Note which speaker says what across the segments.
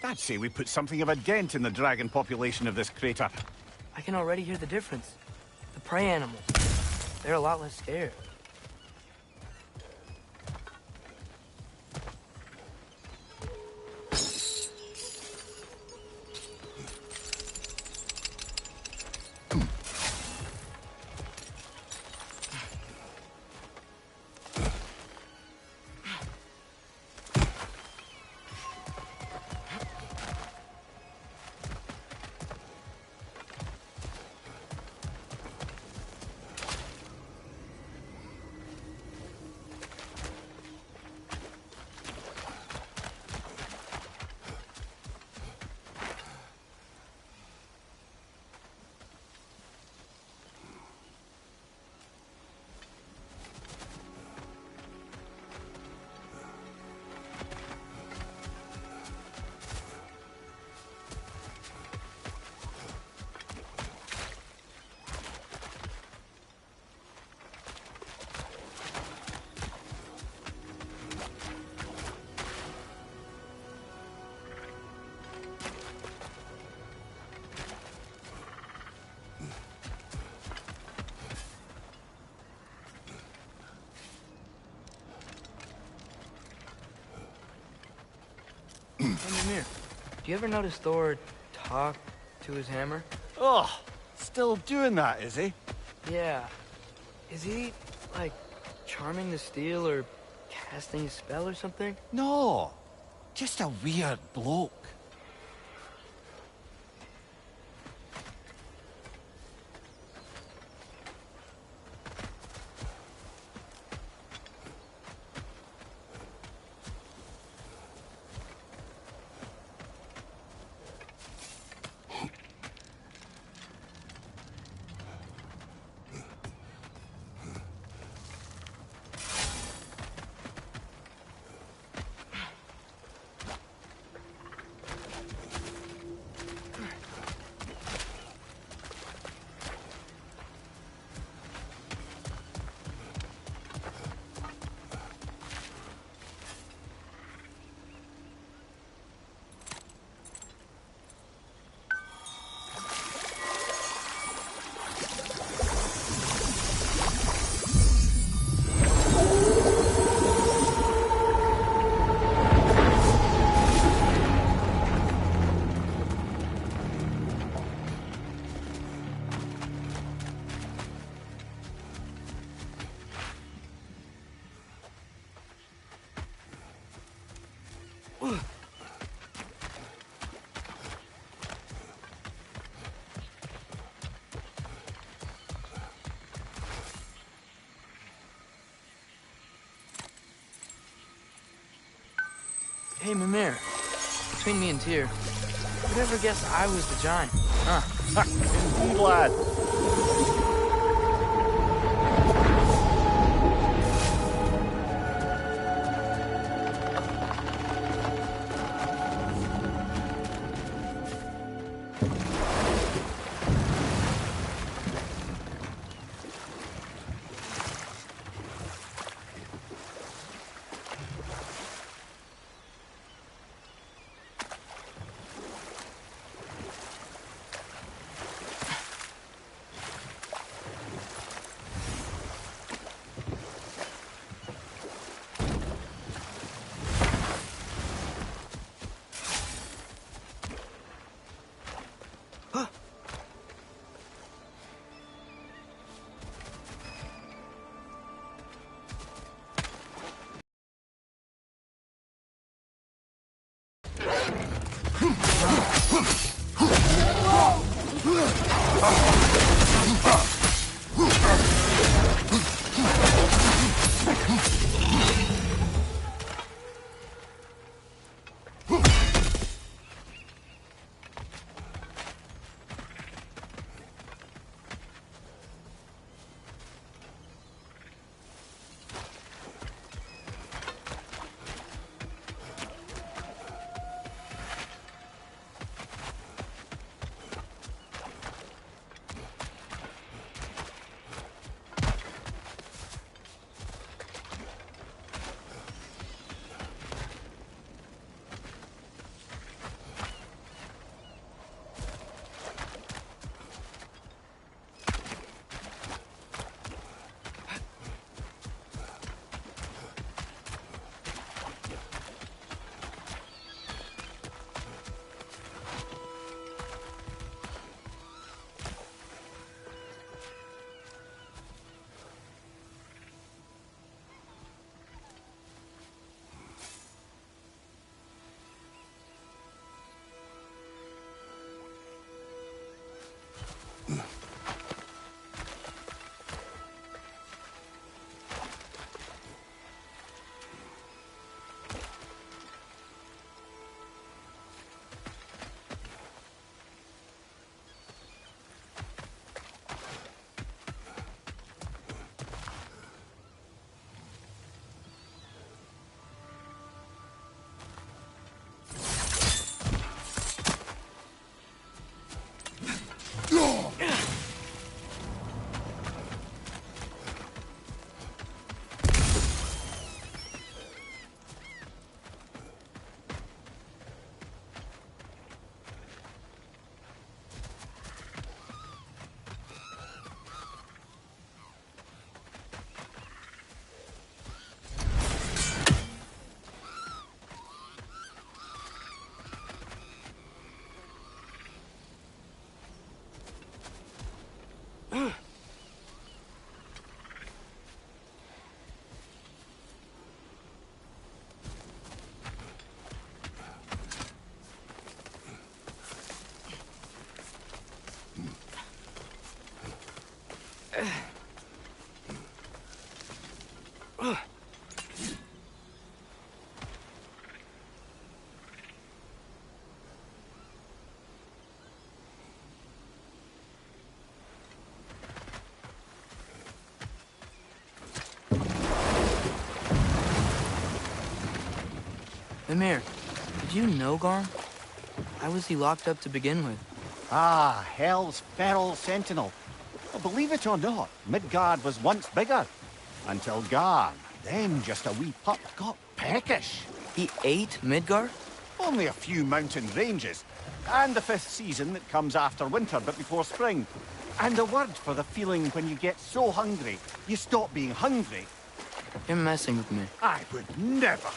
Speaker 1: I'd say we put something of a dent in the dragon population of this crater.
Speaker 2: I can already hear the difference. The prey animals, they're a lot less scared. Hey, Mimir, do you ever notice Thor talk to his hammer?
Speaker 3: Oh, still doing that, is he?
Speaker 2: Yeah. Is he, like, charming the steel or casting a spell or something?
Speaker 3: No, just a weird bloke.
Speaker 2: Hey, Mimir, between me and Tyr, who'd ever guess I was the giant? Huh?
Speaker 3: Indeed, lad.
Speaker 2: Mimir, did you know Garm? Why was he locked up to begin with?
Speaker 3: Ah, Hell's feral sentinel. Well, believe it or not, Midgard was once bigger. Until Garm, then just a wee pup, got peckish.
Speaker 2: He ate Midgard?
Speaker 3: Only a few mountain ranges. And the 5th season that comes after winter but before spring. And a word for the feeling when you get so hungry, you stop being hungry.
Speaker 2: You're messing with me.
Speaker 3: I would never.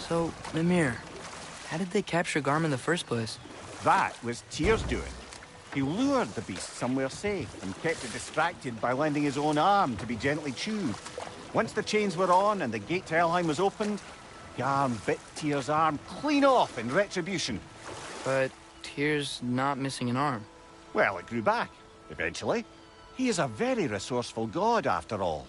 Speaker 2: So, Mimir, how did they capture Garm in the first place?
Speaker 3: That was Tyr's doing. He lured the beast somewhere safe and kept it distracted by lending his own arm to be gently chewed. Once the chains were on and the gate to Helheim was opened, Garm bit Tyr's arm clean off in retribution.
Speaker 2: But Tyr's not missing an arm.
Speaker 3: Well, it grew back, eventually. He is a very resourceful god, after all.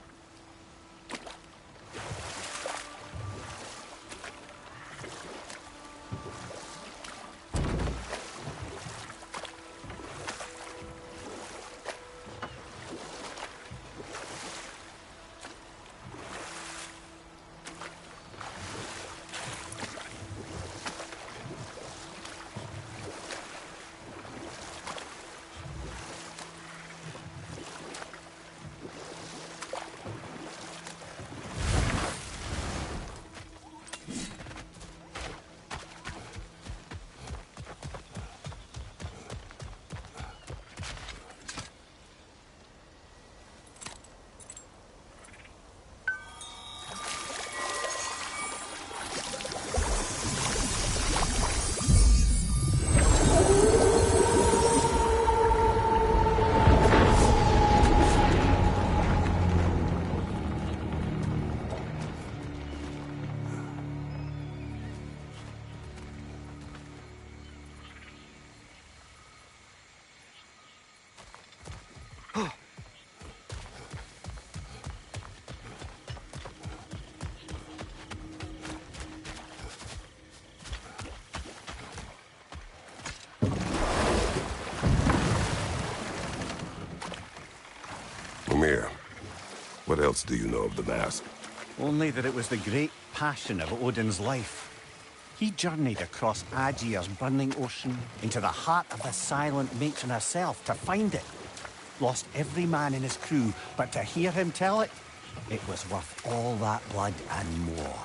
Speaker 4: Mimir, what else do you know of the mask?
Speaker 3: Only that it was the great passion of Odin's life. He journeyed across Aegir's burning ocean into the heart of the silent matron herself to find it. Lost every man in his crew, but to hear him tell it, it was worth all that blood and more.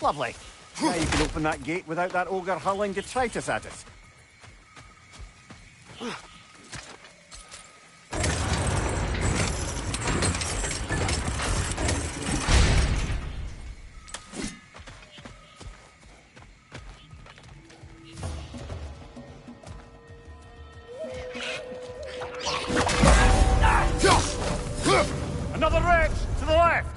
Speaker 3: Lovely. Now you can open that gate without that ogre hurling detritus at us. Another wrench to the left.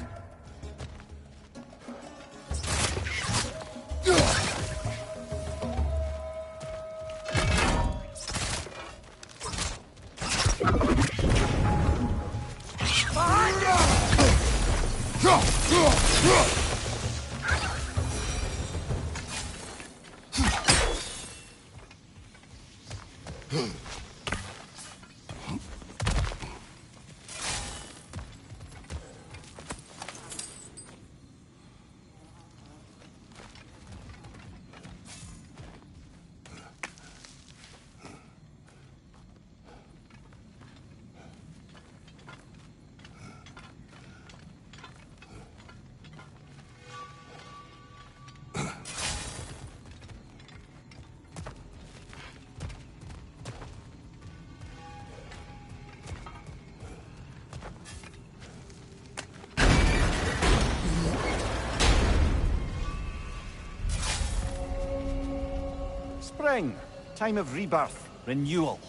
Speaker 3: Spring. Time of rebirth. Renewal.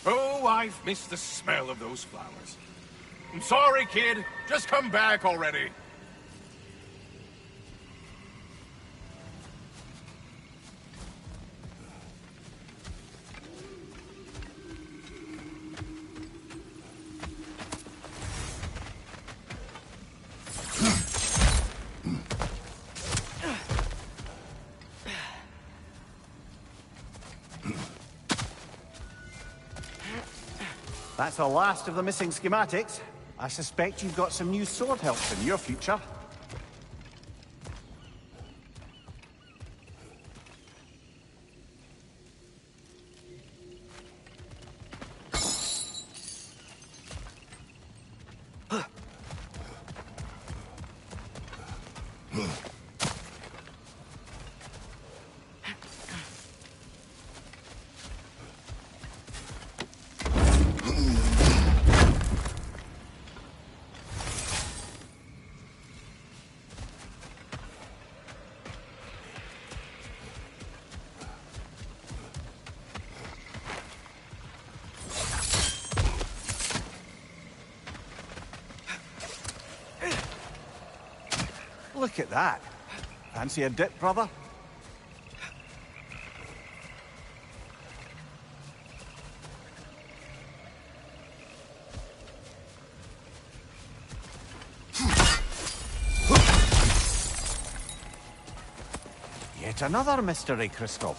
Speaker 5: Oh, I've missed the smell of those flowers. I'm sorry, kid. Just come back already.
Speaker 3: That's the last of the missing schematics. I suspect you've got some new sword helps in your future. Look at that. Fancy a dip, brother? Yet another mystery crystal.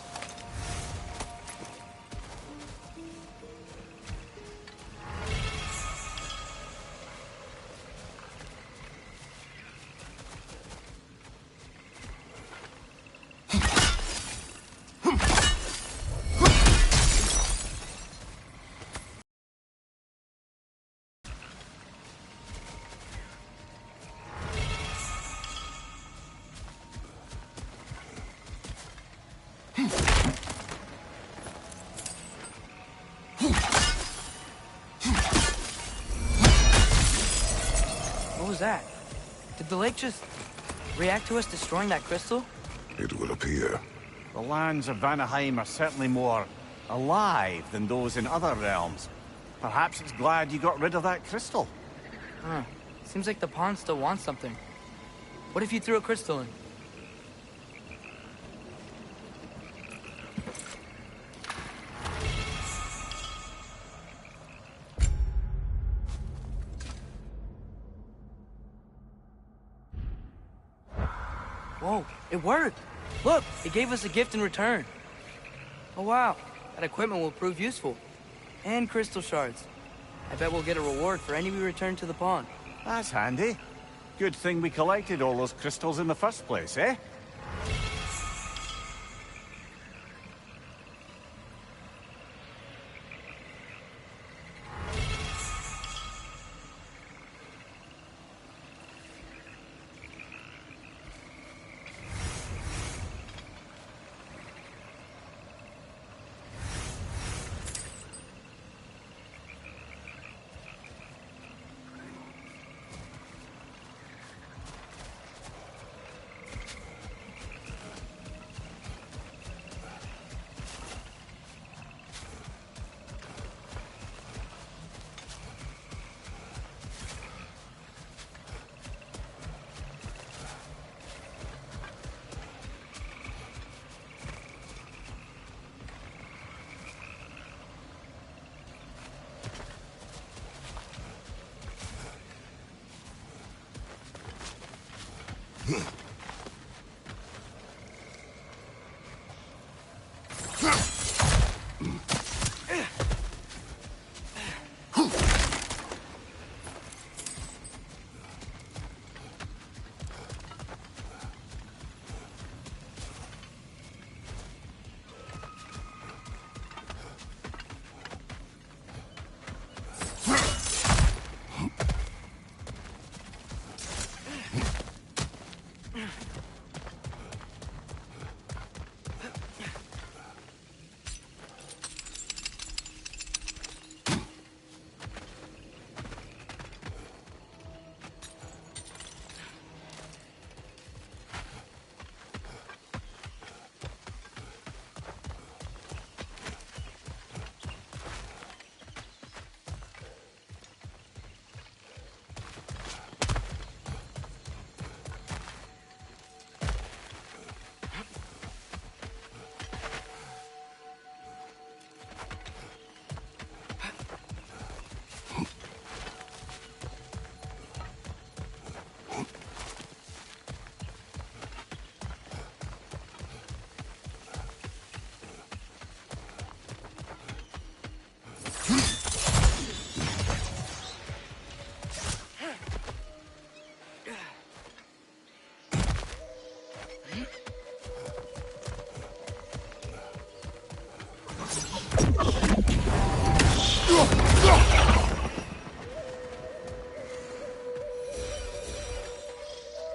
Speaker 2: What was that? Did the lake just react to us destroying that crystal?
Speaker 4: It will appear.
Speaker 3: The lands of Vanaheim are certainly more alive than those in other realms. Perhaps it's glad you got rid of that crystal.
Speaker 2: Huh. Seems like the pond still wants something. What if you threw a crystal in? Whoa, it worked! Look, it gave us a gift in return. Oh wow, that equipment will prove useful. And crystal shards. I bet we'll get a reward for any we return to the pond.
Speaker 3: That's handy. Good thing we collected all those crystals in the first place, eh?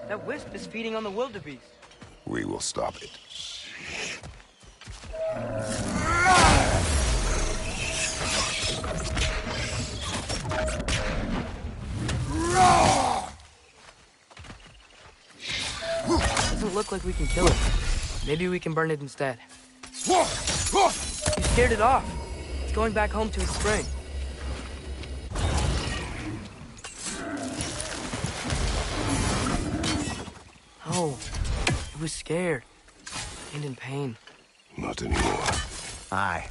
Speaker 2: That wisp is feeding on the wildebeest.
Speaker 4: We will stop it.
Speaker 2: Doesn't look like we can kill it. Maybe we can burn it instead. You scared it off. It's going back home to its spring. Oh, it was scared and in pain.
Speaker 4: Not anymore.
Speaker 3: Aye.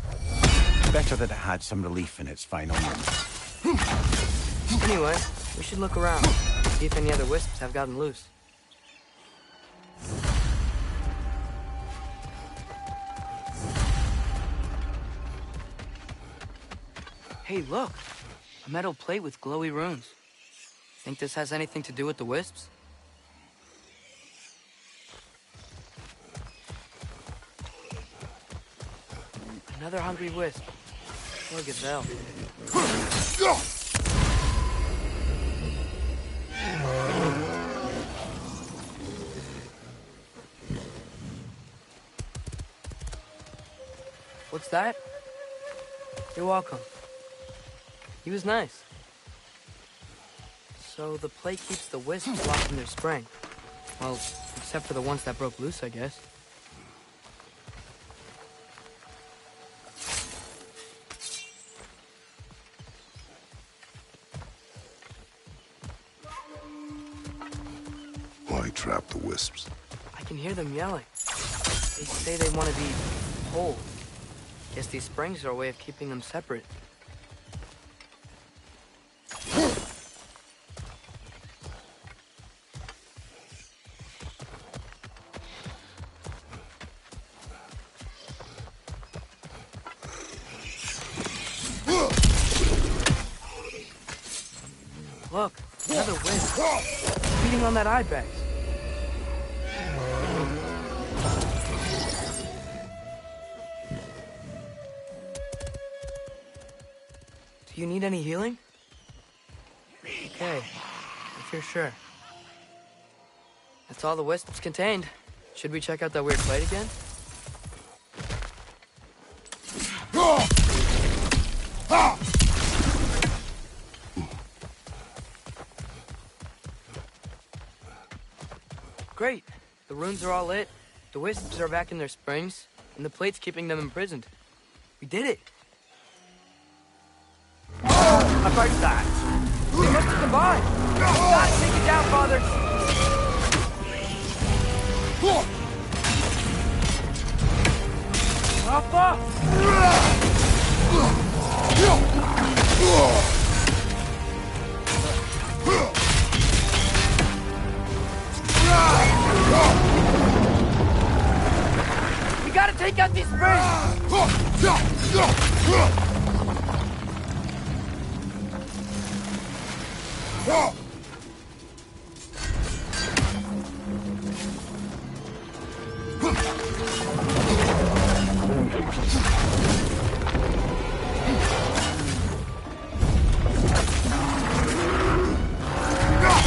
Speaker 3: Better that it had some relief in its final moments.
Speaker 2: Anyway, we should look around, see if any other wisps have gotten loose. Hey, look! A metal plate with glowy runes. Think this has anything to do with the wisps? Another hungry wisp. Or a gazelle. What's that? You're welcome. He was nice. So the plate keeps the wisps locked in their spring. Well, except for the ones that broke loose, I guess.
Speaker 4: Why trap the wisps?
Speaker 2: I can hear them yelling. They say they want to be whole. Guess these springs are a way of keeping them separate. Look, another wisp. Feeding on that ibex. Do you need any healing? Okay, if you're sure. That's all the wisps contained. Should we check out that weird plate again? Great. The runes are all lit, the wisps are back in their springs, and the plate's keeping them imprisoned. We did it!
Speaker 3: About that.
Speaker 2: They must have combined! Gotta take it down, Father! Papa! We gotta take out these springs!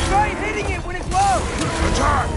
Speaker 2: Try hitting it when it's low!
Speaker 5: Attack!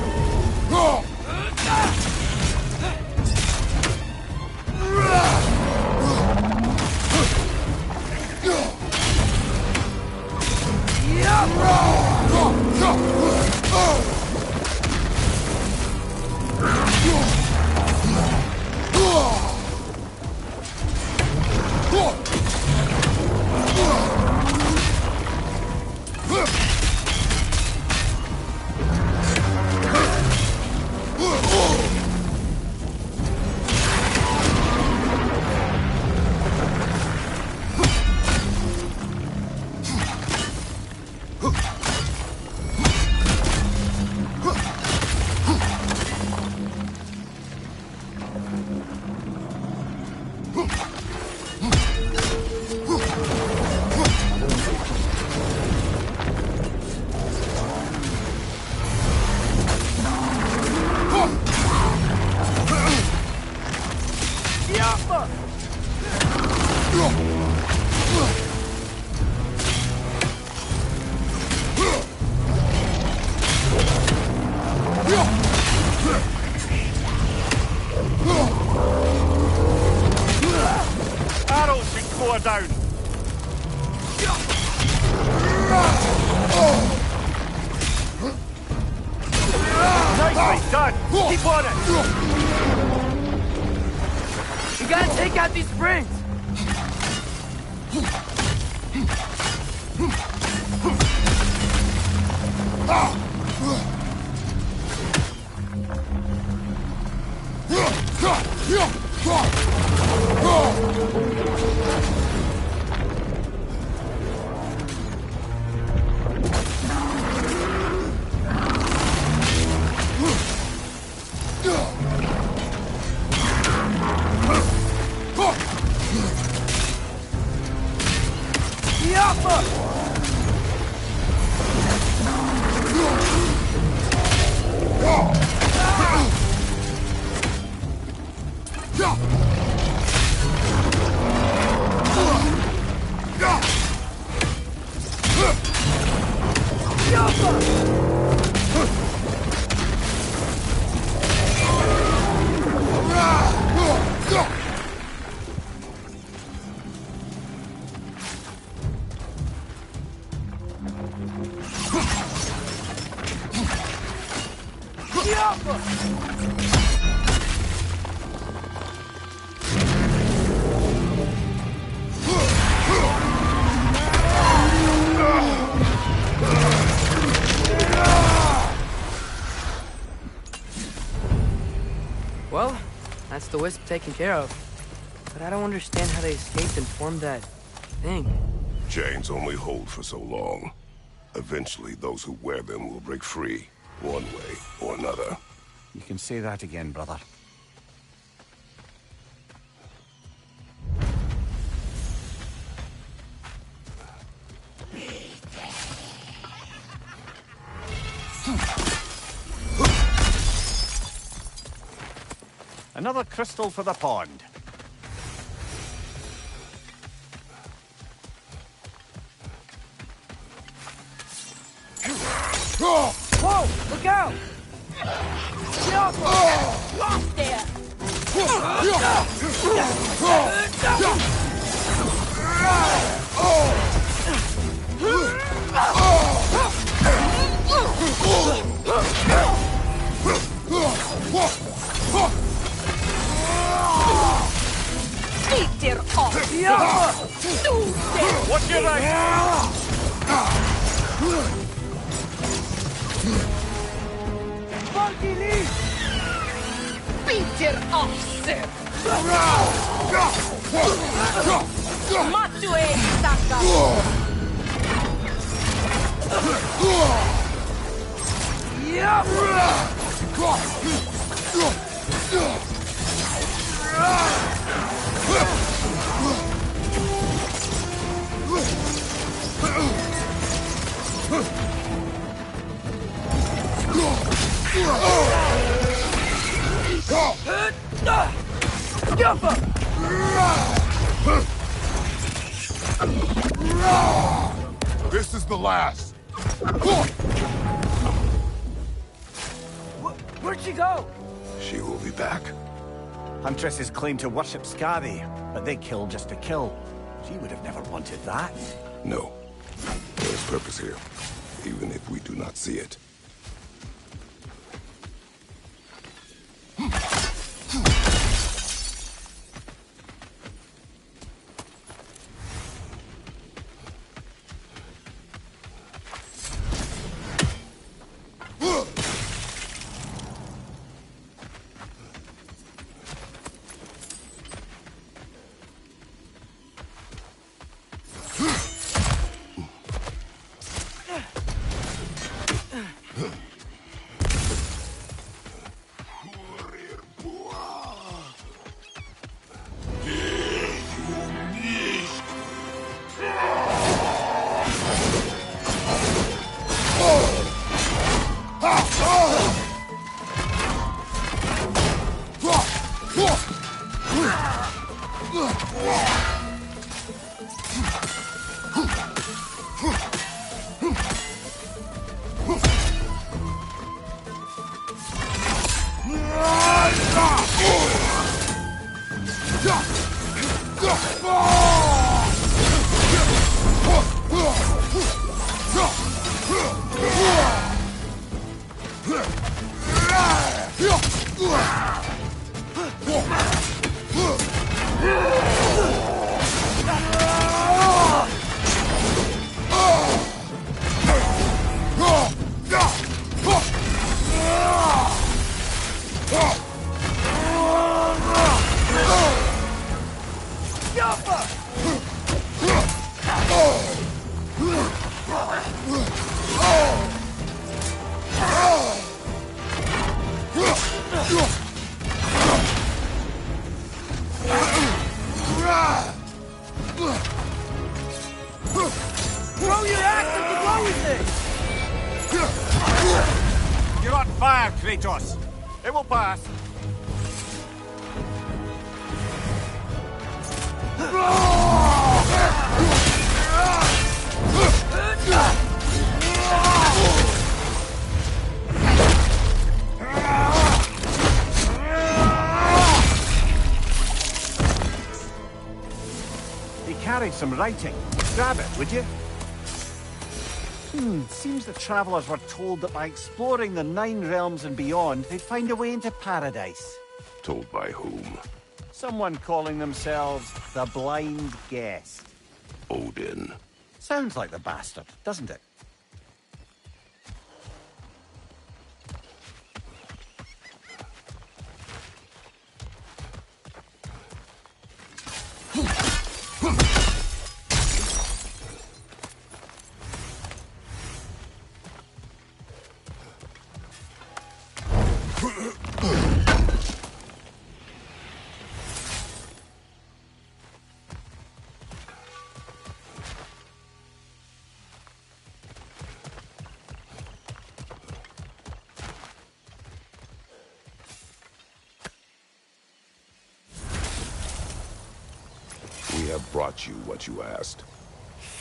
Speaker 1: Arrows should pour down. Nicely done. Keep on it.
Speaker 2: We gotta take out these springs. Well, that's the wisp taken care of. But I don't understand how they escaped and formed that thing.
Speaker 4: Chains only hold for so long. Eventually, those who wear them will break free, one way or another.
Speaker 3: You can say that again, brother. Another crystal for the pond.
Speaker 2: Whoa! Look out!
Speaker 6: Lost there! Peter off!
Speaker 1: What's your right?
Speaker 2: Funky leaf!
Speaker 6: Peter off, sir! Matue Saka!
Speaker 5: This is the last.
Speaker 2: Where'd she go?
Speaker 4: She will be back.
Speaker 3: Huntresses claim to worship Skadi, but they kill just to kill. She would have never wanted that.
Speaker 4: No. There is purpose here, even if we do not see it.
Speaker 1: Kratos. It will pass.
Speaker 3: He carried some writing. Grab it, would you? Seems the travelers were told that by exploring the Nine Realms and beyond, they'd find a way into paradise.
Speaker 4: Told by whom?
Speaker 3: Someone calling themselves the Blind Guest.
Speaker 4: Odin.
Speaker 3: Sounds like the bastard, doesn't it?
Speaker 4: We have brought you what you asked.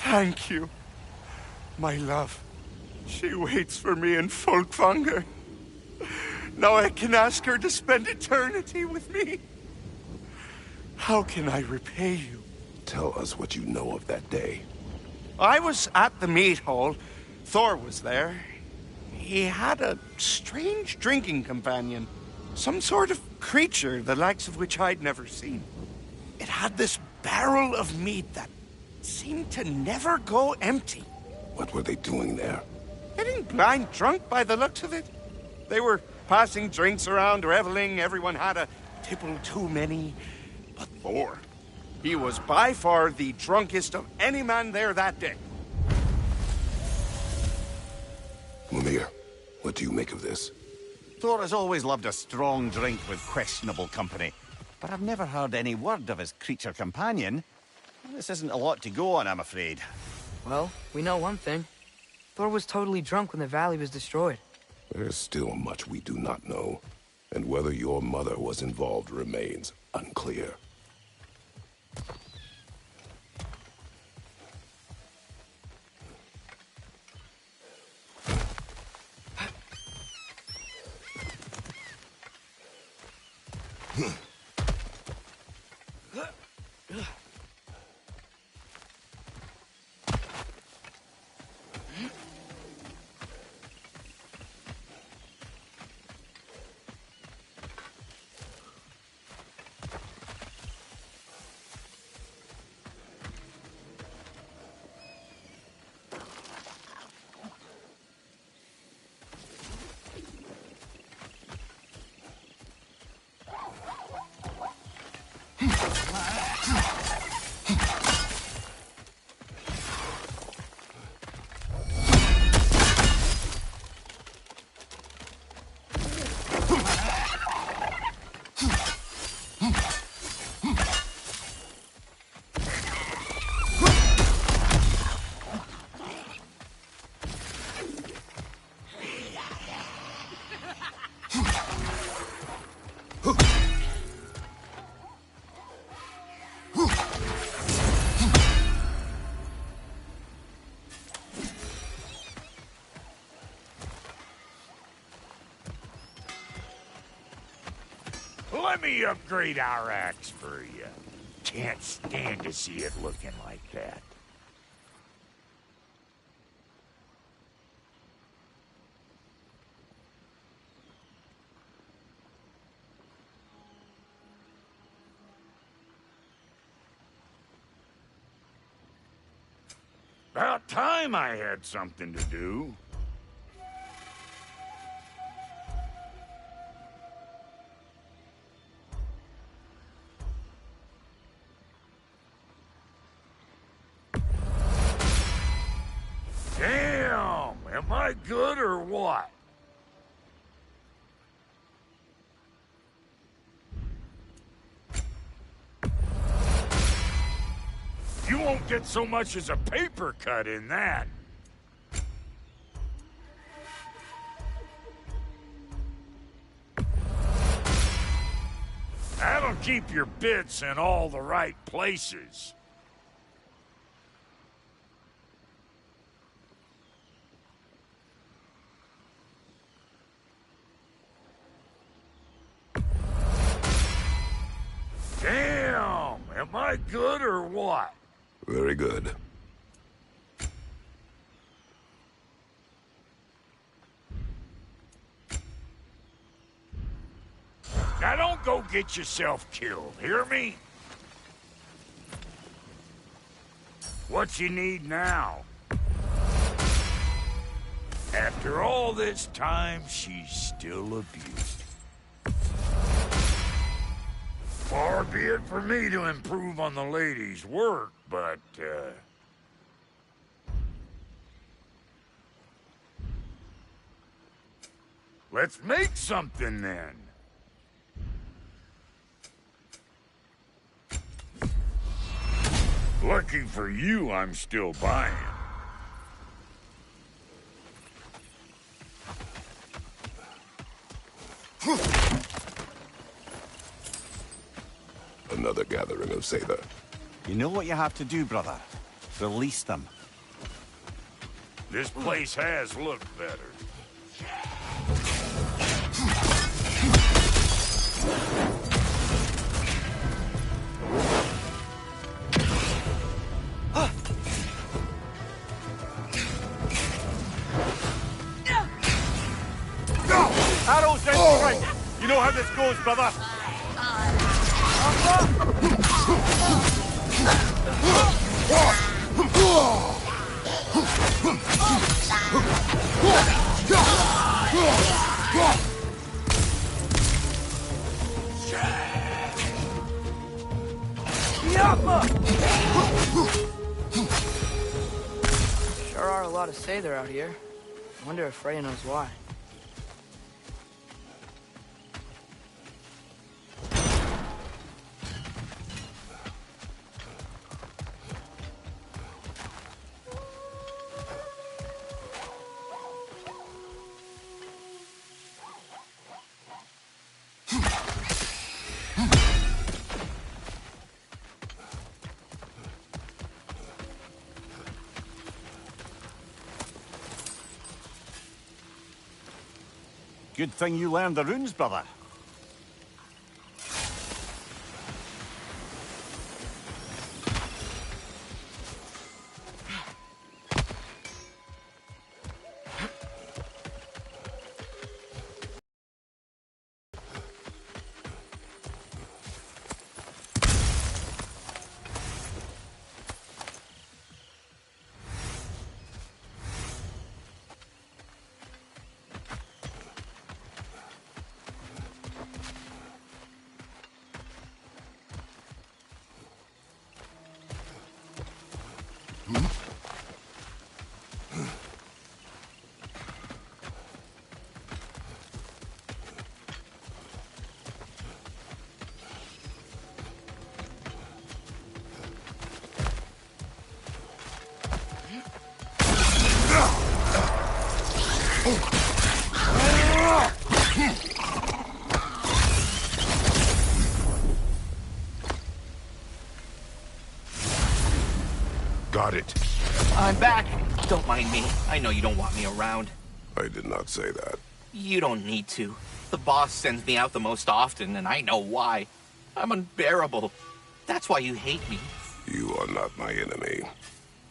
Speaker 5: Thank you, my love. She waits for me in Folkvanger. Now I can ask her to spend eternity with me. How can I repay you?
Speaker 4: Tell us what you know of that day.
Speaker 5: I was at the meat hall. Thor was there. He had a strange drinking companion. Some sort of creature, the likes of which I'd never seen. It had this barrel of meat that seemed to never go empty.
Speaker 4: What were they doing there?
Speaker 5: Getting blind drunk by the looks of it. They were passing drinks around, reveling. Everyone had a tipple too many. But Thor, he was by far the drunkest of any man there that day.
Speaker 4: Mimir, what do you make of this?
Speaker 3: Thor has always loved a strong drink with questionable company. But I've never heard any word of his creature companion. This isn't a lot to go on, I'm afraid.
Speaker 2: Well, we know one thing. Thor was totally drunk when the valley was destroyed.
Speaker 4: There's still much we do not know, and whether your mother was involved remains unclear.
Speaker 7: Let me upgrade our axe for you. Can't stand to see it looking like that. About time I had something to do. Damn! Am I good or what? You won't get so much as a paper cut in that. keep your bits in all the right places. Damn! Am I good or what?
Speaker 4: Very good.
Speaker 7: Now don't go get yourself killed, hear me? What you need now? After all this time, she's still abused. Far be it for me to improve on the lady's work, but, let's make something, then. Lucky for you, I'm still buying.
Speaker 4: Another gathering of Sather.
Speaker 3: You know what you have to do, brother? Release them.
Speaker 7: This place has looked better.
Speaker 1: Arrows down the right. You know how this goes, brother.
Speaker 2: Sure are a lot of Sather out here. I wonder if Freya knows why.
Speaker 3: Good thing you learned the runes, brother.
Speaker 4: Got it.
Speaker 8: I'm back. Don't mind me. I know you don't want me around.
Speaker 4: I did not say that.
Speaker 8: You don't need to. The boss sends me out the most often, and I know why. I'm unbearable. That's why you hate me.
Speaker 4: You are not my enemy.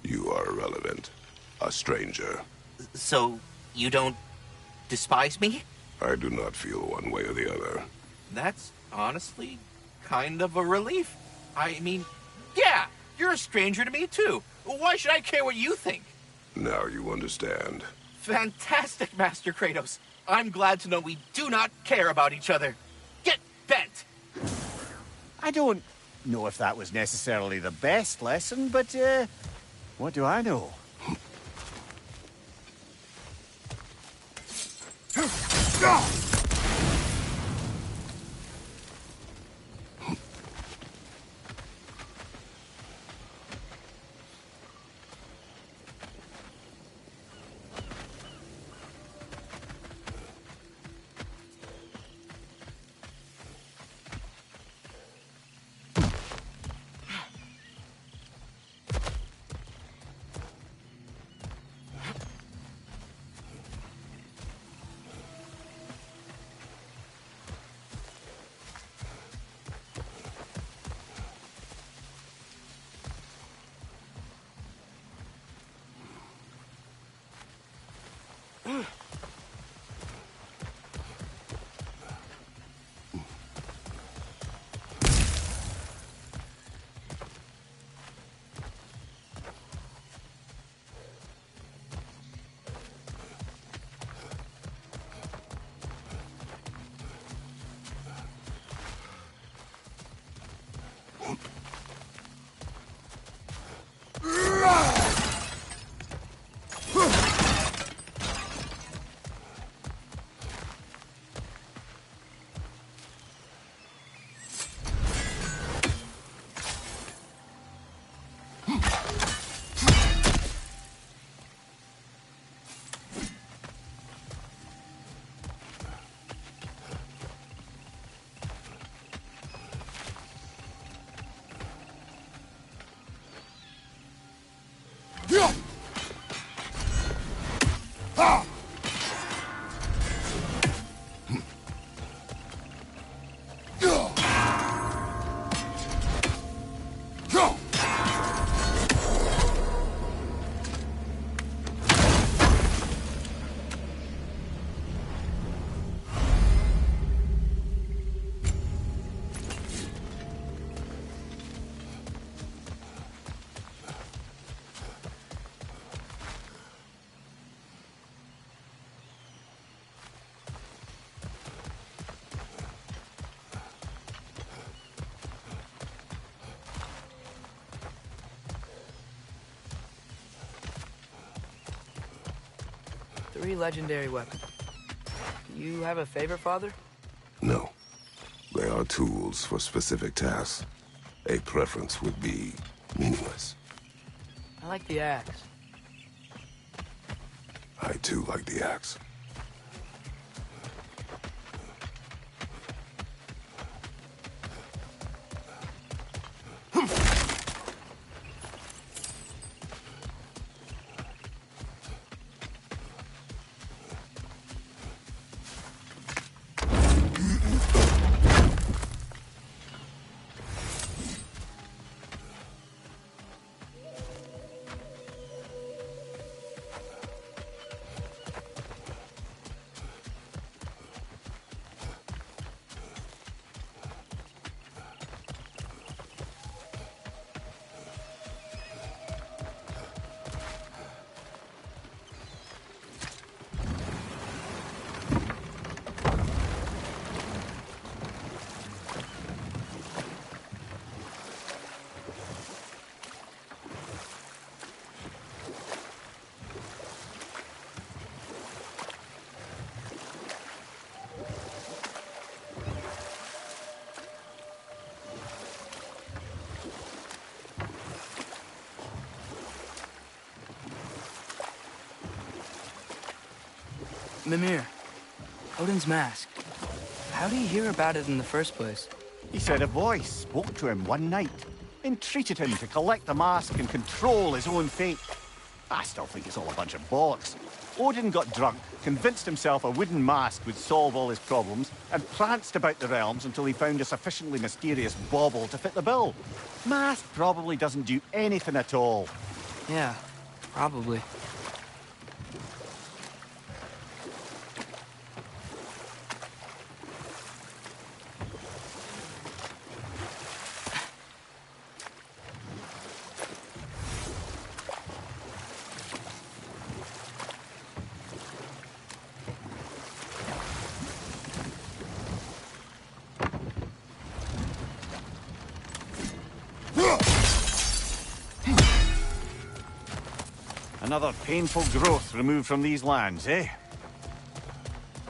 Speaker 4: You are irrelevant. A stranger.
Speaker 8: So, you don't despise me?
Speaker 4: I do not feel one way or the other.
Speaker 8: That's honestly kind of a relief. I mean, yeah, you're a stranger to me too. Why should I care what you think?
Speaker 4: Now you understand.
Speaker 8: Fantastic, Master Kratos. I'm glad to know we do not care about each other. Get bent!
Speaker 3: I don't know if that was necessarily the best lesson, but, what do I know?
Speaker 2: Three legendary weapons. You have a favorite, Father?
Speaker 4: No. They are tools for specific tasks. A preference would be meaningless.
Speaker 2: I like the axe.
Speaker 4: I too like the axe.
Speaker 2: Mimir, Odin's mask. How did he hear about it in the first place?
Speaker 3: He said a voice spoke to him one night, entreated him to collect the mask and control his own fate. I still think it's all a bunch of bollocks. Odin got drunk, convinced himself a wooden mask would solve all his problems, and pranced about the realms until he found a sufficiently mysterious bauble to fit the bill. Mask probably doesn't do anything at all.
Speaker 2: Yeah, probably.
Speaker 3: Another painful growth removed from these lands, eh?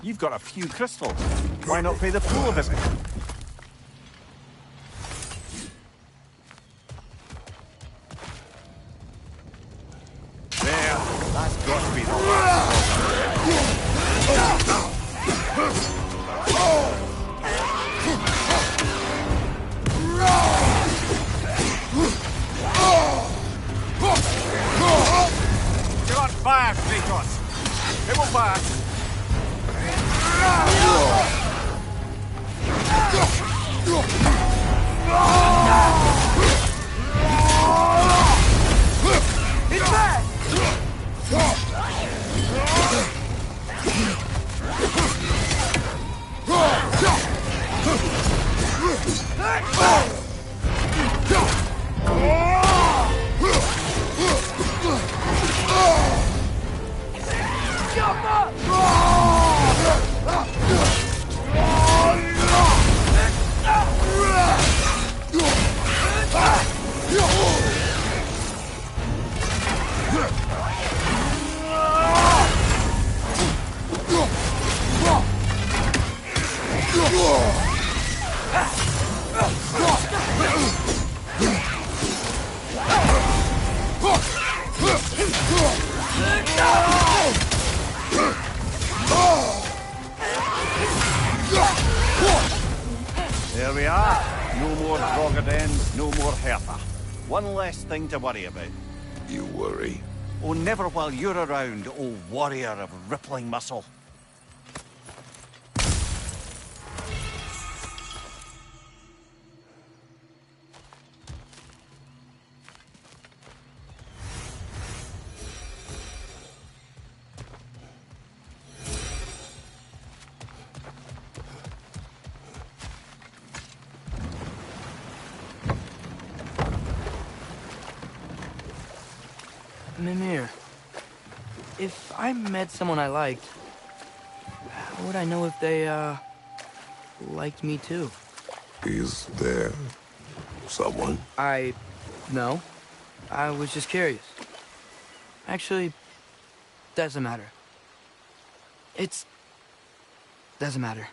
Speaker 3: You've got a few crystals. Why not pay the fool a visit? There, that's got to be the last. You're on fire, Kratos! It will pass!
Speaker 2: It's back! Jump up!
Speaker 3: There we are. No more Drogadens, no more Hertha. One less thing to worry about.
Speaker 4: You worry?
Speaker 3: Oh, never while you're around, oh warrior of rippling muscle.
Speaker 2: Mimir, if I met someone I liked, how would I know if they, liked me too?
Speaker 4: Is there someone?
Speaker 2: No. I was just curious. Actually, doesn't matter. Doesn't matter.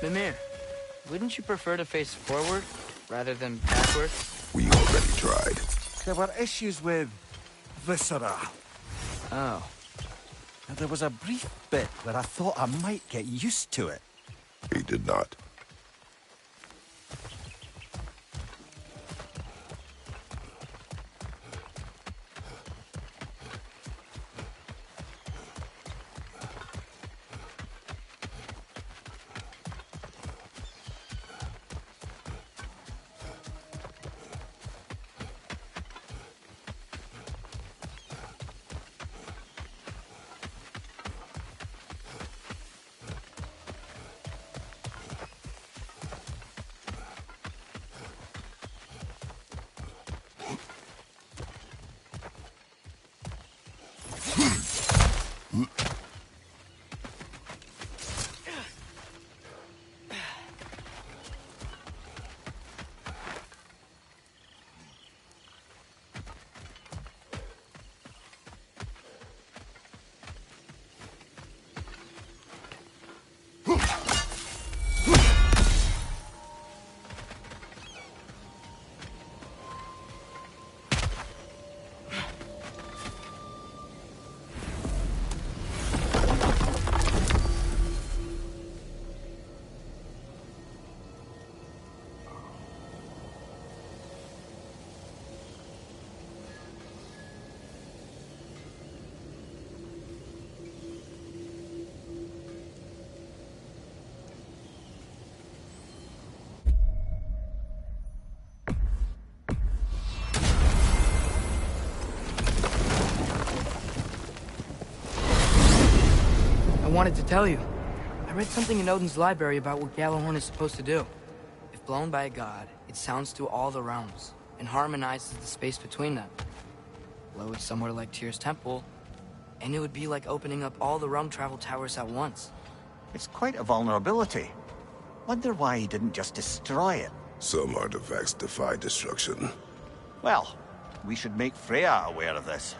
Speaker 2: Mimir, wouldn't you prefer to face forward rather than backward?
Speaker 4: We already tried.
Speaker 3: There were issues with viscera.
Speaker 2: Oh.
Speaker 3: And there was a brief bit where I thought I might get used to it.
Speaker 4: He did not.
Speaker 2: I wanted to tell you. I read something in Odin's library about what Gjallarhorn is supposed to do. If blown by a god, it sounds through all the realms and harmonizes the space between them. Blow it somewhere like Tyr's temple, and it would be like opening up all the realm travel towers at once.
Speaker 3: It's quite a vulnerability. Wonder why he didn't just destroy it.
Speaker 4: Some artifacts defy destruction.
Speaker 3: Well, we should make Freya aware of this.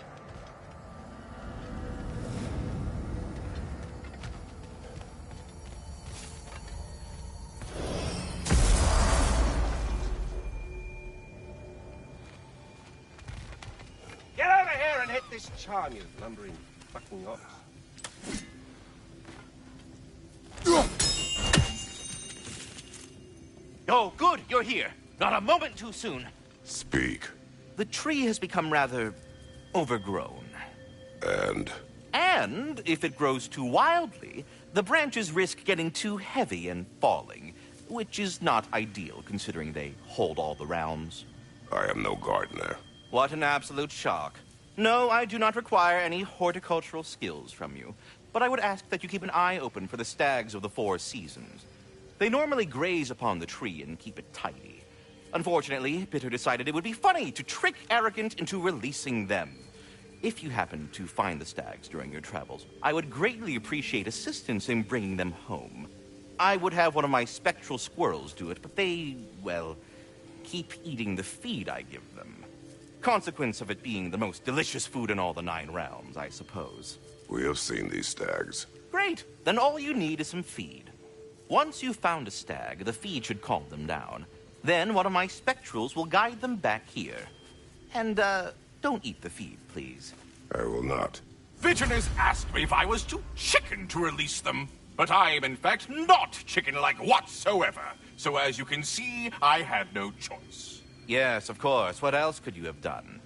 Speaker 9: Get over here and hit this charm, you lumbering fucking ox.
Speaker 8: Oh, good, you're here. Not a moment too soon.
Speaker 4: Speak.
Speaker 8: The tree has become rather overgrown.
Speaker 4: And
Speaker 8: if it grows too wildly, the branches risk getting too heavy and falling, which is not ideal considering they hold all the rounds.
Speaker 4: I am no gardener.
Speaker 8: What an absolute shock. No, I do not require any horticultural skills from you, but I would ask that you keep an eye open for the stags of the 4 seasons. They normally graze upon the tree and keep it tidy. Unfortunately, Bitter decided it would be funny to trick Arrogant into releasing them. If you happen to find the stags during your travels, I would greatly appreciate assistance in bringing them home. I would have one of my spectral squirrels do it, but they, well, keep eating the feed I give them. Consequence of it being the most delicious food in all the 9 realms, I suppose.
Speaker 4: We have seen these stags.
Speaker 8: Great. Then all you need is some feed. Once you've found a stag, the feed should calm them down. Then one of my spectrals will guide them back here. And, don't eat the feed, please.
Speaker 4: I will not.
Speaker 10: Bitterness asked me if I was too chicken to release them. But I am, in fact, not chicken-like whatsoever. So as you can see, I had no choice.
Speaker 8: Yes, of course. What else could you have done?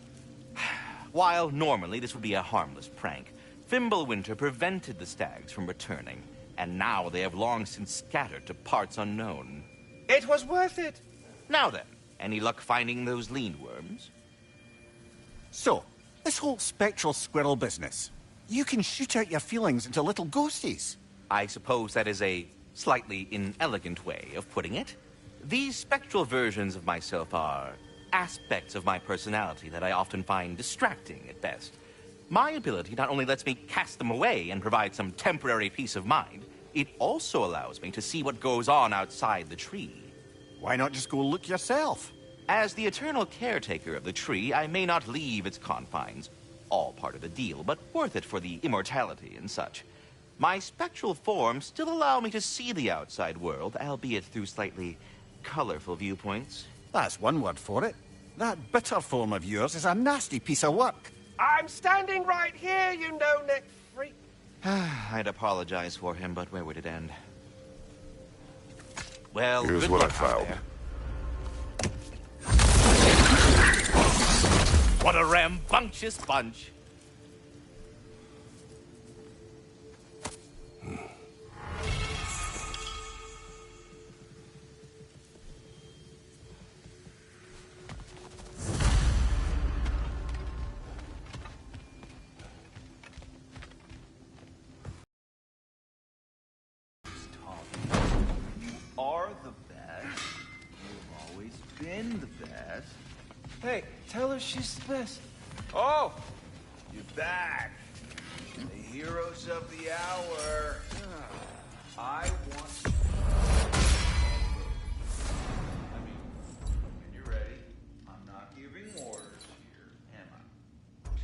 Speaker 8: While normally this would be a harmless prank, Fimbulwinter prevented the stags from returning. And now they have long since scattered to parts unknown.
Speaker 9: It was worth it.
Speaker 8: Now then, any luck finding those lean worms?
Speaker 3: So, this whole spectral squirrel business. You can shoot out your feelings into little ghosties.
Speaker 8: I suppose that is a slightly inelegant way of putting it. These spectral versions of myself are aspects of my personality that I often find distracting at best. My ability not only lets me cast them away and provide some temporary peace of mind, it also allows me to see what goes on outside the tree.
Speaker 3: Why not just go look yourself?
Speaker 8: As the eternal caretaker of the tree, I may not leave its confines. All part of the deal, but worth it for the immortality and such. My spectral forms still allow me to see the outside world, albeit through slightly colorful viewpoints.
Speaker 3: That's one word for it. That bitter form of yours is a nasty piece of work.
Speaker 9: I'm standing right here, you no-neck freak.
Speaker 8: I'd apologize for him, but where would it end? Well,
Speaker 4: Here's
Speaker 8: good
Speaker 4: what I
Speaker 8: luck out
Speaker 4: found.
Speaker 8: there. What a rambunctious bunch.
Speaker 11: Are the best. You've always been the best.
Speaker 9: Hey, tell her she's the best.
Speaker 11: Oh! You're back. The heroes of the hour. I want... I mean, when you're ready, I'm not giving orders here, am I?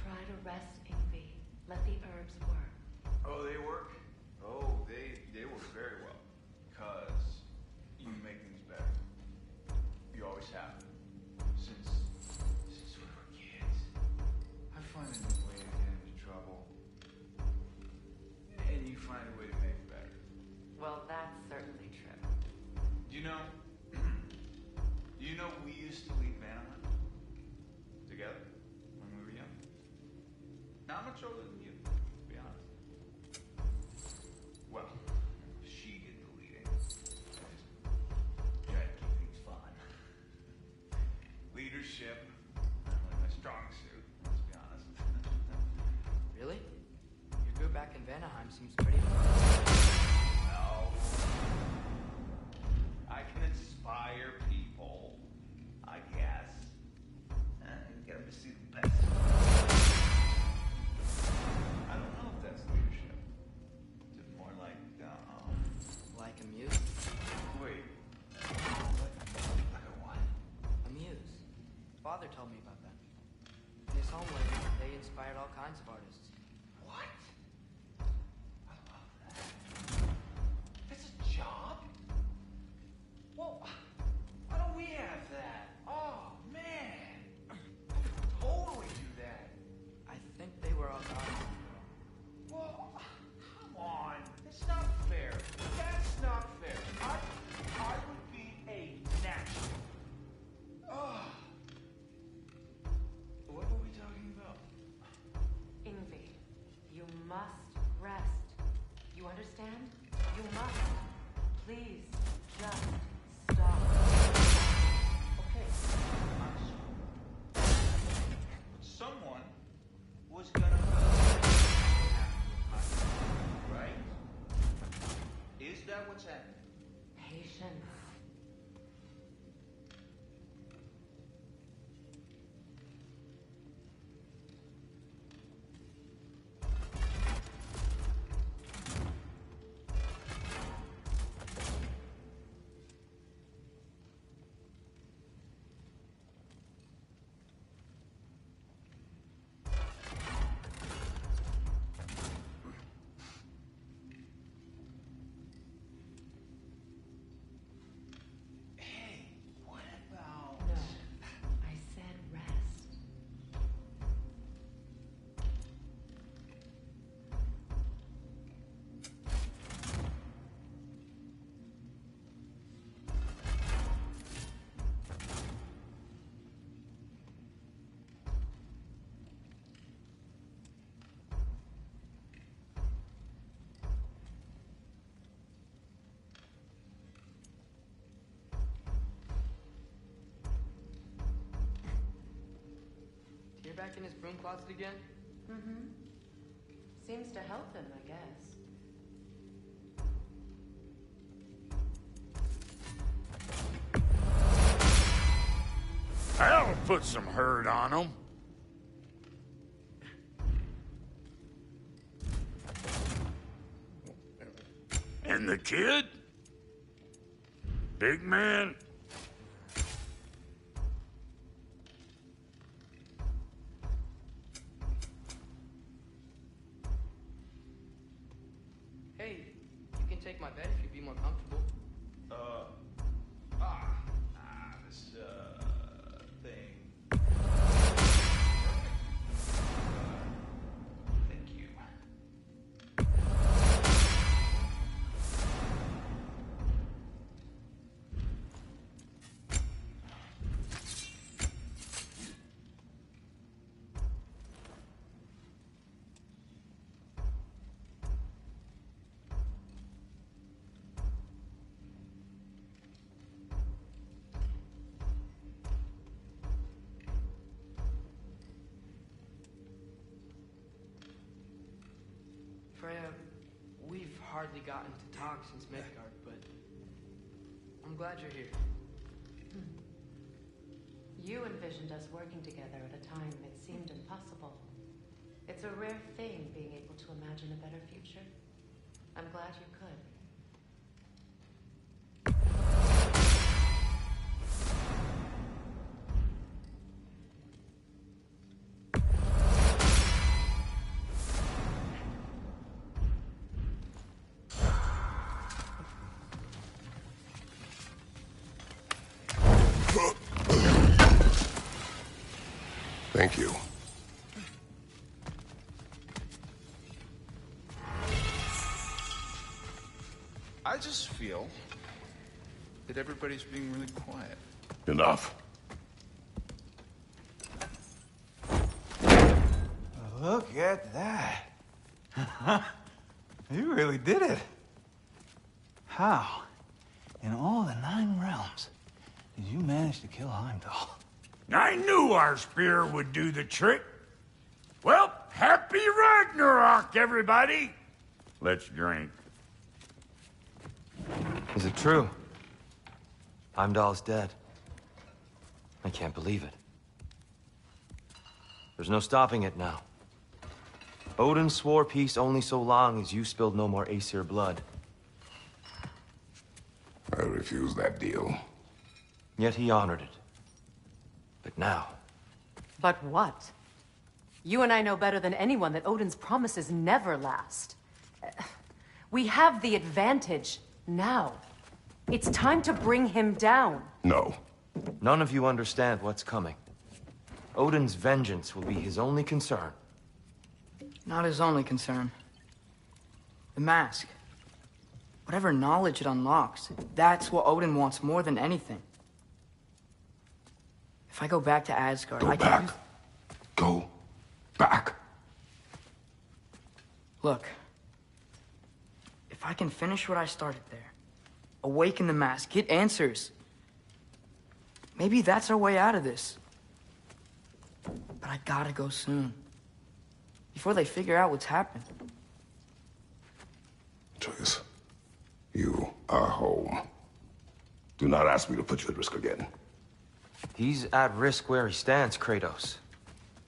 Speaker 12: Try to rest, Ingvi. Let the herbs work.
Speaker 11: Oh, they work? Oh, they work very well. Because you make things better. You always have. Since we were kids. I find a new way to get into trouble. And you find a way to make it better.
Speaker 12: Well, that's certainly true.
Speaker 11: Do you know? We used to leave Vanaheim together when we were young. Not much older than you, to be honest. Well, she did the leading. Try to keep things fun. Leadership, not really my strong suit, let's be honest.
Speaker 2: Really? Your group back in Vanaheim seems pretty...
Speaker 11: No. I can inspire people, I guess. And get them to see the best. I don't know if that's leadership. Is it more like,
Speaker 2: Like a muse?
Speaker 11: wait. Like a what?
Speaker 2: A muse. Father told me about that. In his homeland, they inspired all kinds of artists.
Speaker 11: What? I love that. That's a job? Well, why don't we have that? Oh, man. Totally do that.
Speaker 2: I think they were all gods.
Speaker 11: Well, come on. That's not fair. That's not fair. I would be a natural. Oh. What were we talking about?
Speaker 12: understand? You must. Please, just stop.
Speaker 11: Okay, I'm sorry. But someone was gonna fill the right? Is that what's happening?
Speaker 12: Patience.
Speaker 2: You're back in his broom closet again?
Speaker 12: Mm-hmm. Seems to help him, I guess.
Speaker 7: That'll put some hurt on him. And the kid? Big man?
Speaker 2: Hey, you can take my bed if you'd be more comfortable.
Speaker 11: This, thing. Thank you.
Speaker 2: Freya, we've hardly gotten to talk since Midgard, but I'm glad you're here.
Speaker 12: You envisioned us working together at a time it seemed impossible. It's a rare thing being able to imagine a better future. I'm glad you could.
Speaker 4: Thank you.
Speaker 11: I just feel that everybody's being really quiet.
Speaker 4: Enough.
Speaker 13: Look at that. You really did it. How, in all the 9 realms, did you manage to kill Heimdall?
Speaker 7: I knew our spear would do the trick. Well, happy Ragnarok, everybody! Let's drink.
Speaker 14: Is it true? Heimdall's dead. I can't believe it. There's no stopping it now. Odin swore peace only so long as you spilled no more Aesir blood.
Speaker 4: I refuse that deal.
Speaker 14: Yet he honored it. But now...
Speaker 12: But what? You and I know better than anyone that Odin's promises never last. We have the advantage now. It's time to bring him down.
Speaker 4: No.
Speaker 14: None of you understand what's coming. Odin's vengeance will be his only concern.
Speaker 2: Not his only concern. The mask. Whatever knowledge it unlocks, that's what Odin wants more than anything. If I go back to Asgard,
Speaker 4: Go back. Go back.
Speaker 2: Look. If If I can finish what I started there, awaken the mask, get answers, maybe that's our way out of this. But I gotta go soon, before they figure out what's happened.
Speaker 4: Atreus, you are home. Do not ask me to put you at risk again.
Speaker 14: He's at risk where he stands, Kratos.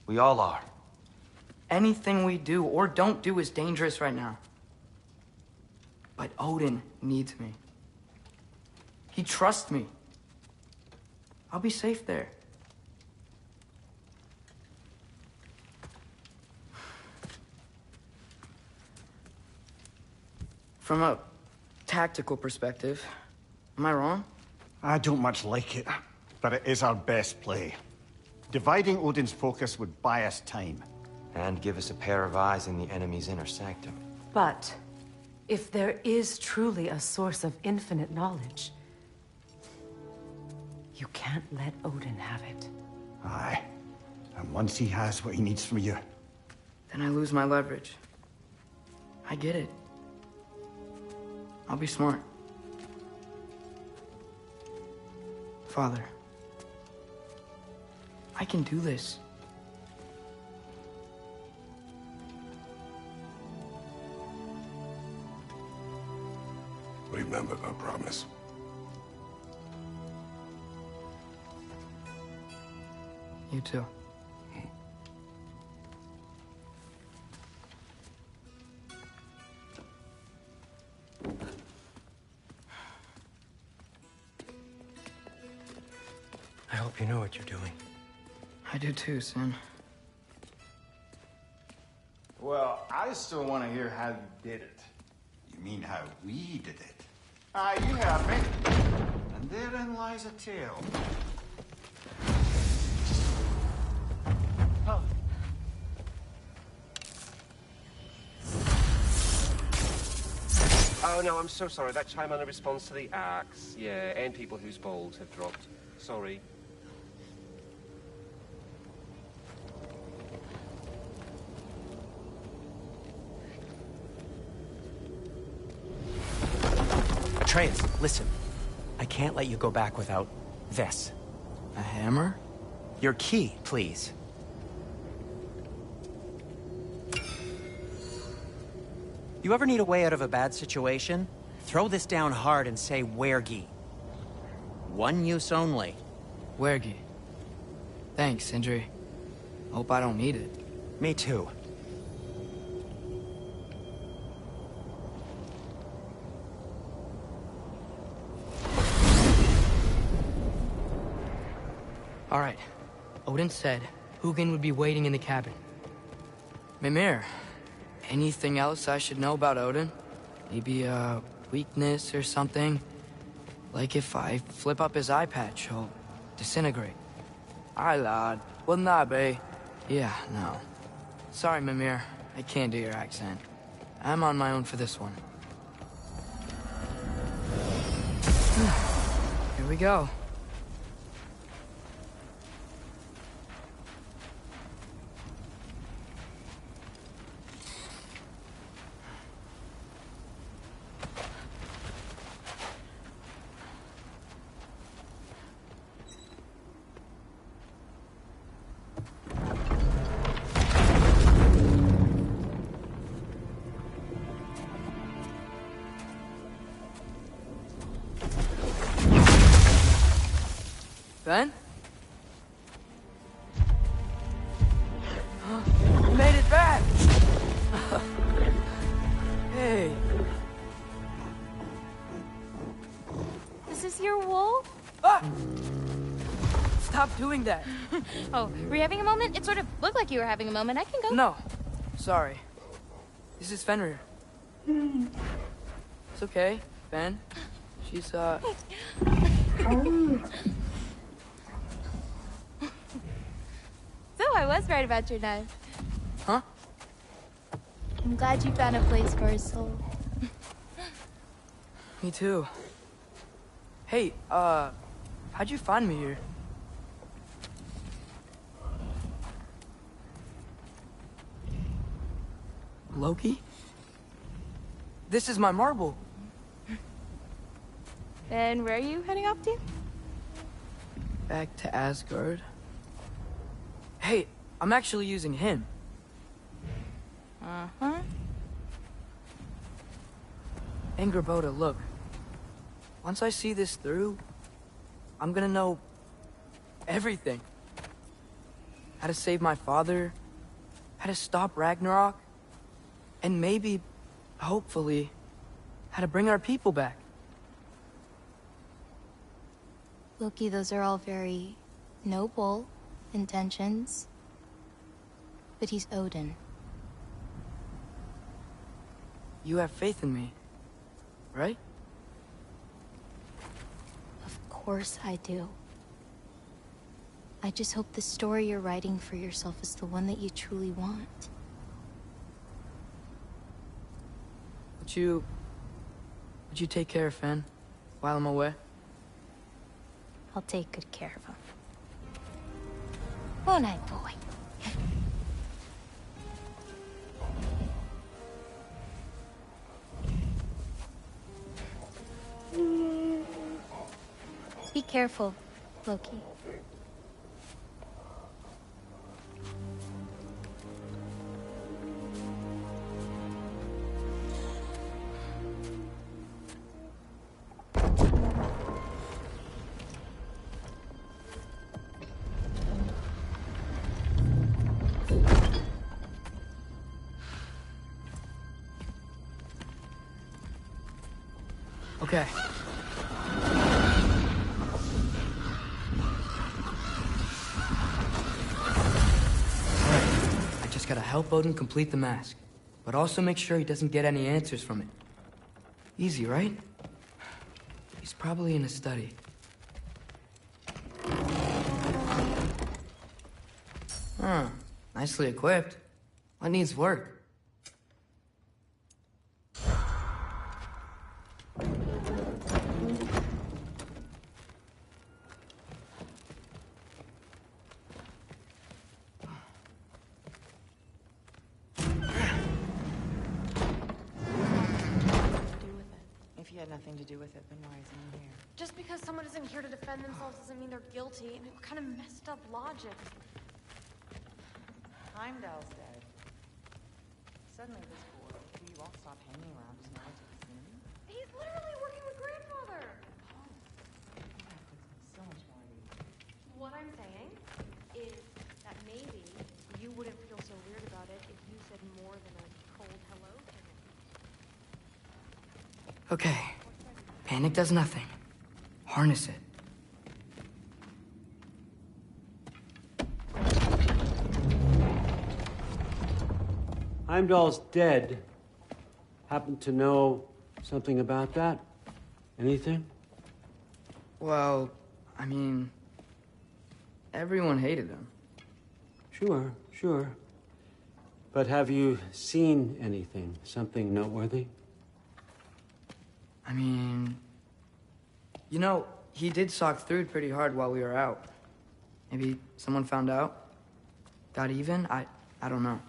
Speaker 14: We all are.
Speaker 2: Anything we do or don't do is dangerous right now. But Odin needs me. He trusts me. I'll be safe there. From a tactical perspective, am I wrong?
Speaker 3: I don't much like it, but it is our best play. Dividing Odin's focus would buy us time.
Speaker 14: And give us a pair of eyes in the enemy's inner sanctum.
Speaker 12: But if there is truly a source of infinite knowledge, you can't let Odin have it.
Speaker 3: Aye. And once he has what he needs from you...
Speaker 2: Then I lose my leverage. I get it. I'll be smart. Father, I can do this.
Speaker 4: Remember my promise.
Speaker 2: You too.
Speaker 15: I hope you know what you're doing.
Speaker 2: I do too, Sin.
Speaker 1: Well, I still want to hear how you did it.
Speaker 3: You mean how we did it? Ah, you have me. And therein lies a tale.
Speaker 9: Oh, no, I'm so sorry. That chime only responds to the axe. Yeah, and people whose balls have dropped. Sorry.
Speaker 15: Atreus, listen. I can't let you go back without this.
Speaker 2: A hammer?
Speaker 15: Your key, please. You ever need a way out of a bad situation? Throw this down hard and say wergi. One use only.
Speaker 2: Wergi. Thanks, Sindri. Hope I don't need it.
Speaker 15: Me too.
Speaker 2: All right. Odin said Hugin would be waiting in the cabin. Mimir, anything else I should know about Odin? Maybe a weakness or something? Like if I flip up his eye patch, he'll disintegrate. Aye, lad. Wouldn't that be? Yeah, no. Sorry, Mimir. I can't do your accent. I'm on my own for this one. Here we go. Ben? You made it back! Hey.
Speaker 16: This is your wolf?
Speaker 2: Ah! Stop doing that.
Speaker 16: Oh, were you having a moment? It sort of looked like you were having a moment. I can go.
Speaker 2: No. Sorry. This is Fenrir. It's okay, Ben. She's,
Speaker 16: So I was right about your knife.
Speaker 2: Huh?
Speaker 16: I'm glad you found a place for his soul.
Speaker 2: Me too. Hey, how'd you find me here? Loki? this is my marble.
Speaker 16: And where are you heading off to?
Speaker 2: Back to Asgard. Hey, I'm actually using him.
Speaker 16: Uh-huh.
Speaker 2: Angerboda, look. Once I see this through, I'm gonna know everything. How to save my father, how to stop Ragnarok, and maybe, hopefully, how to bring our people back.
Speaker 16: Loki, those are all very noble intentions. But he's Odin.
Speaker 2: You have faith in me, right?
Speaker 16: Of course I do. I just hope the story you're writing for yourself is the one that you truly want.
Speaker 2: Would you take care of Finn while I'm away?
Speaker 16: I'll take good care of him. Won't I, boy? Be careful, Loki.
Speaker 2: Okay. I just gotta help Odin complete the mask, but also make sure he doesn't get any answers from it. Easy, right? He's probably in a study. Huh. Nicely equipped. What needs work?
Speaker 17: If he had nothing to do with it, then why is he here?
Speaker 12: Just because someone isn't here to defend themselves doesn't mean they're guilty, and it kind of messed up logic.
Speaker 17: Heimdall's dead. Suddenly this world, you all stop hanging around his narrative sin.
Speaker 12: He's literally working with Grandfather!
Speaker 17: So much more at ease.
Speaker 12: What I'm saying is that maybe you wouldn't feel so weird about it if you said more than a cold hello to him.
Speaker 2: Okay. Panic does nothing. Harness it.
Speaker 18: Heimdall's dead. Happen to know something about that? Anything?
Speaker 2: Well, I mean, everyone hated him.
Speaker 18: Sure, sure. But have you seen anything? Something noteworthy?
Speaker 2: I mean, you know, he did sock through pretty hard while we were out. Maybe someone found out? Got even? I don't know.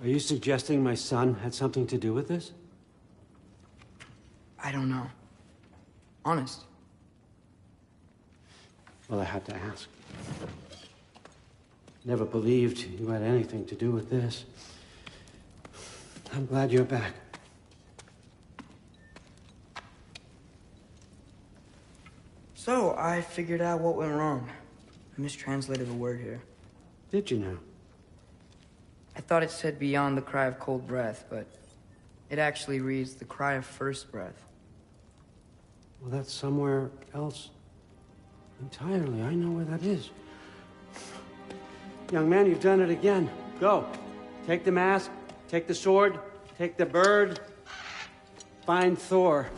Speaker 18: Are you suggesting my son had something to do with this?
Speaker 2: I don't know. Honest.
Speaker 18: Well, I had to ask. Never believed you had anything to do with this. I'm glad you're back.
Speaker 2: So, I figured out what went wrong. I mistranslated a word here.
Speaker 18: Did you now?
Speaker 2: I thought it said beyond the cry of cold breath, but it actually reads the cry of first breath.
Speaker 18: Well, that's somewhere else entirely. I know where that is. Young man, you've done it again. Go. Take the mask, take the sword, take the bird. Find Thor.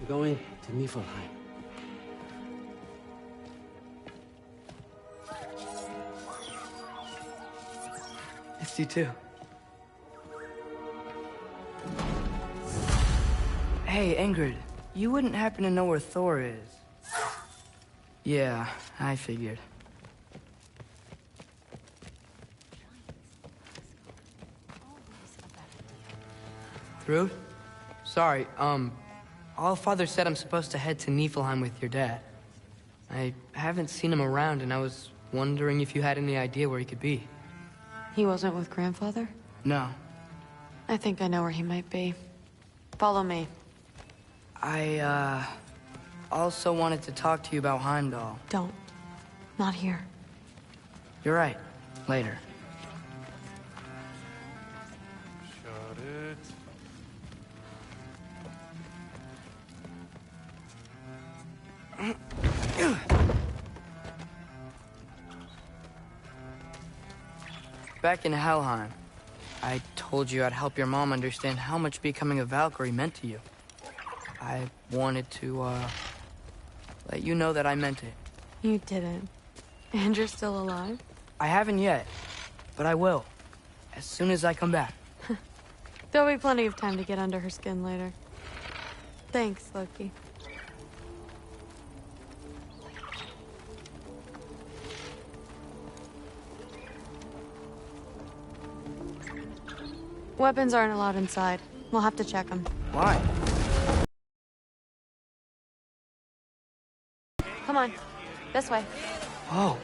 Speaker 18: We're going to Niflheim.
Speaker 2: Missed you too. Hey, Ingrid, you wouldn't happen to know where Thor is? Yeah, I figured. Rude? Sorry, Allfather said I'm supposed to head to Niflheim with your dad. I haven't seen him around, and I was wondering if you had any idea where he could be.
Speaker 17: He wasn't with Grandfather?
Speaker 2: No.
Speaker 17: I think I know where he might be. Follow me.
Speaker 2: I, also wanted to talk to you about Heimdall.
Speaker 17: Don't. Not here.
Speaker 2: You're right. Later.
Speaker 19: Shut it.
Speaker 2: Back in Helheim, I told you I'd help your mom understand how much becoming a Valkyrie meant to you. I wanted to, let you know that I meant it.
Speaker 17: You didn't. And you're still alive?
Speaker 2: I haven't yet, but I will. As soon as I come back.
Speaker 17: There'll be plenty of time to get under her skin later. Thanks, Loki. Weapons aren't allowed inside. We'll have to check them.
Speaker 2: Why?
Speaker 17: Come on. This way.
Speaker 2: Oh.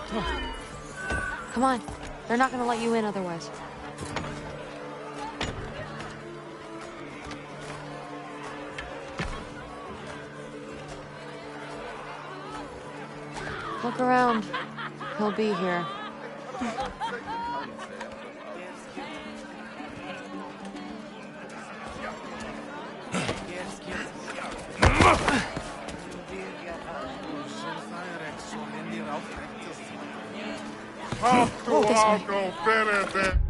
Speaker 20: Come on. They're not gonna let you in otherwise. Look around. He'll be here.
Speaker 7: Alto, alto, espérate.